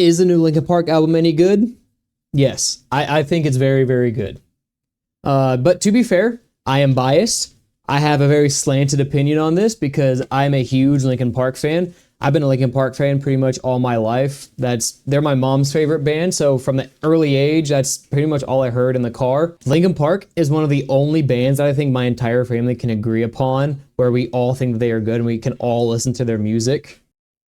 Is the new Linkin Park album any good? Yes, I think it's very, very good. But to be fair, I am biased. I have a very slanted opinion on this because I'm a huge Linkin Park fan. I've been a Linkin Park fan pretty much all my life. They're my mom's favorite band, so from the early age, that's pretty much all I heard in the car. Linkin Park is one of the only bands that I think my entire family can agree upon, where we all think that they are good and we can all listen to their music.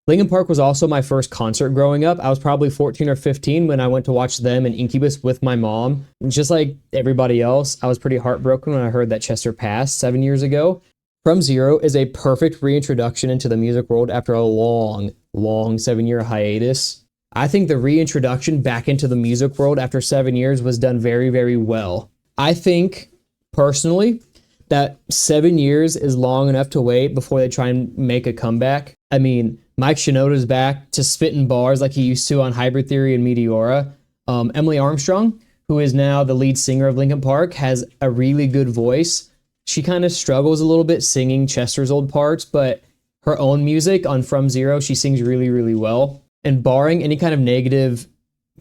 Linkin Park was also my first concert growing up. I was probably 14 or 15 when I went to watch them and Incubus with my mom. Just like everybody else, I was pretty heartbroken when I heard that Chester passed 7 years ago. From Zero is a perfect reintroduction into the music world after a long 7-year hiatus. I think the reintroduction back into the music world after 7 years was done very, very well. I think, personally, that 7 years is long enough to wait before they try and make a comeback. I mean, Mike Shinoda's back to spitting bars like he used to on Hybrid Theory and Meteora. Emily Armstrong, who is now the lead singer of Linkin Park, has a really good voice. She kind of struggles a little bit singing Chester's old parts, but her own music on From Zero, she sings really, really well. And barring any kind of negative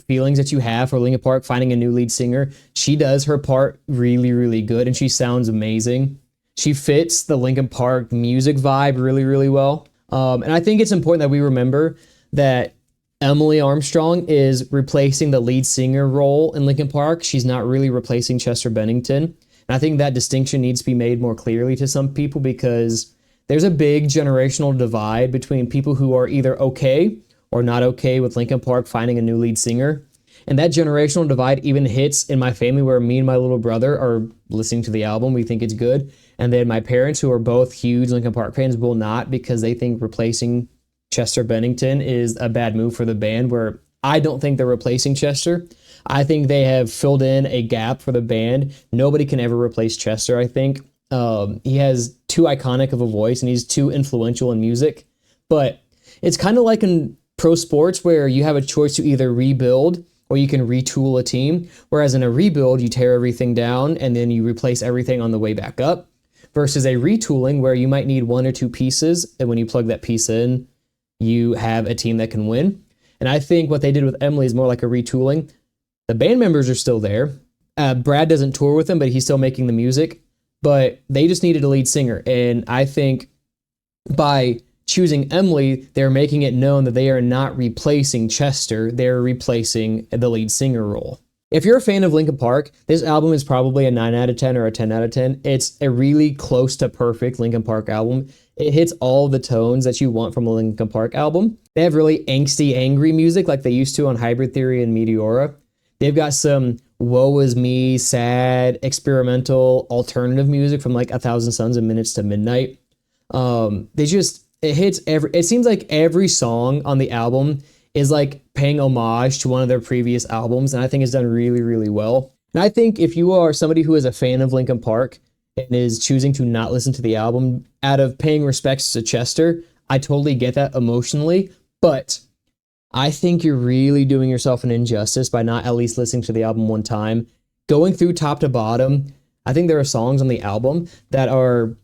feelings that you have for Linkin Park finding a new lead singer, she does her part really, really good, and she sounds amazing. She fits the Linkin Park music vibe really, really well. And I think it's important that we remember that Emily Armstrong is replacing the lead singer role in Linkin Park. She's not really replacing Chester Bennington. And I think that distinction needs to be made more clearly to some people because there's a big generational divide between people who are either okay or not okay with Linkin Park finding a new lead singer. And that generational divide even hits in my family where me and my little brother are listening to the album. We think it's good. And then my parents, who are both huge Linkin Park fans, will not because they think replacing Chester Bennington is a bad move for the band, where I don't think they're replacing Chester. I think they have filled in a gap for the band. Nobody can ever replace Chester, I think. He has too iconic of a voice and he's too influential in music. But it's kind of like in pro sports where you have a choice to either rebuild or you can retool a team. Whereas in a rebuild, you tear everything down and then you replace everything on the way back up. Versus a retooling where you might need one or two pieces, and when you plug that piece in, you have a team that can win. And I think what they did with Emily is more like a retooling. The band members are still there. Brad doesn't tour with them, but he's still making the music. But they just needed a lead singer. And I think by choosing Emily, they're making it known that they are not replacing Chester. They're replacing the lead singer role. If you're a fan of Linkin Park, this album is probably a 9 out of 10 or a 10 out of 10. It's a really close to perfect Linkin Park album. It hits all the tones that you want from a Linkin Park album. They have really angsty, angry music like they used to on Hybrid Theory and Meteora. They've got some woe is me, sad, experimental, alternative music from like 1,000 Suns and Minutes to Midnight. It seems like every song on the album is like paying homage to one of their previous albums, and I think it's done really, really well. And I think if you are somebody who is a fan of Linkin Park and is choosing to not listen to the album out of paying respects to Chester, I totally get that emotionally, but I think you're really doing yourself an injustice by not at least listening to the album one time. Going through top to bottom, I think there are songs on the album that are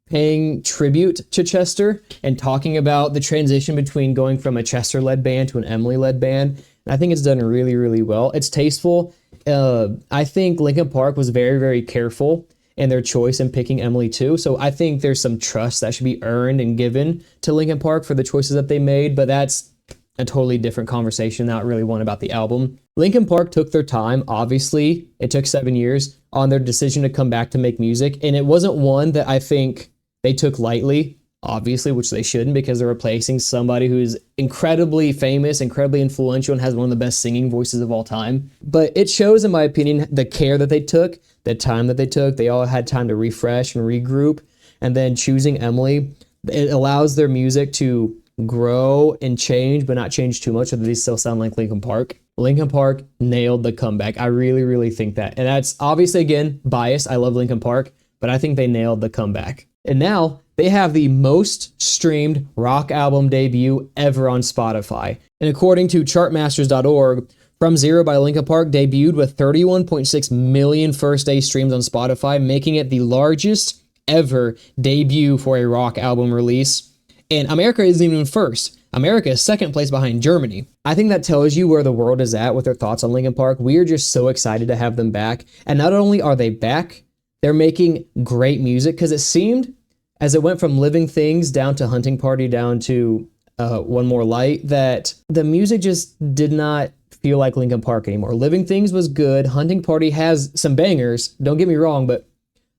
paying tribute to Chester and talking about the transition between going from a Chester-led band to an Emily-led band. And I think it's done really, really well. It's tasteful. I think Linkin Park was very, very careful in their choice in picking Emily too. So I think there's some trust that should be earned and given to Linkin Park for the choices that they made, but that's a totally different conversation, not really one about the album. Linkin Park took their time, obviously. It took 7 years on their decision to come back to make music, and it wasn't one that I think they took lightly, obviously, which they shouldn't because they're replacing somebody who's incredibly famous, incredibly influential, and has one of the best singing voices of all time. But it shows, in my opinion, the care that they took, the time that they took. They all had time to refresh and regroup. And then choosing Emily, it allows their music to grow and change, but not change too much so that they still sound like Linkin Park. Linkin Park nailed the comeback. I really, really think that. And that's obviously, again, biased. I love Linkin Park, but I think they nailed the comeback. And now they have the most streamed rock album debut ever on Spotify. And according to chartmasters.org, From Zero by Linkin Park debuted with 31.6 million first-day streams on Spotify, making it the largest ever debut for a rock album release. And America isn't even first. America is second place behind Germany. I think that tells you where the world is at with their thoughts on Linkin Park. We are just so excited to have them back. And not only are they back, they're making great music, because it seemed as it went from Living Things down to Hunting Party down to One More Light that the music just did not feel like Linkin Park anymore. Living Things was good. Hunting Party has some bangers, don't get me wrong, but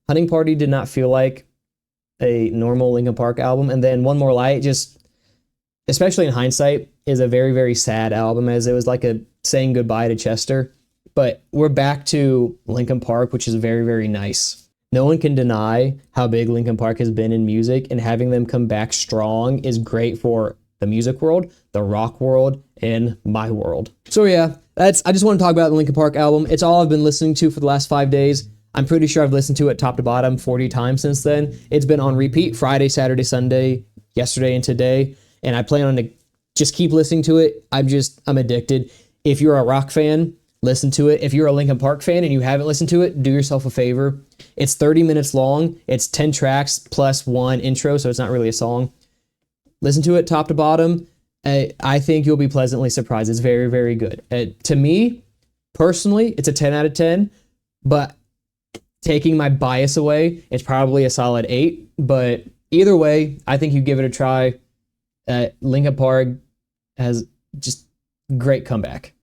Hunting Party did not feel like a normal Linkin Park album. And then One More Light, just, especially in hindsight, is a very, very sad album, as it was like a saying goodbye to Chester. But we're back to Linkin Park, which is very, very nice. No one can deny how big Linkin Park has been in music, and having them come back strong is great for the music world, the rock world, and my world. So yeah, I just want to talk about the Linkin Park album. It's all I've been listening to for the last 5 days. I'm pretty sure I've listened to it top to bottom 40 times since then. It's been on repeat Friday, Saturday, Sunday, yesterday, and today. And I plan on to just keep listening to it. I'm addicted. If you're a rock fan, listen to it. If you're a Linkin Park fan and you haven't listened to it, do yourself a favor. It's 30 minutes long. It's 10 tracks plus one intro, so it's not really a song. Listen to it top to bottom. I think you'll be pleasantly surprised. It's very, very good. To me, personally, it's a 10 out of 10, but taking my bias away, it's probably a solid 8. But either way, I think you give it a try. Linkin Park has just great comeback.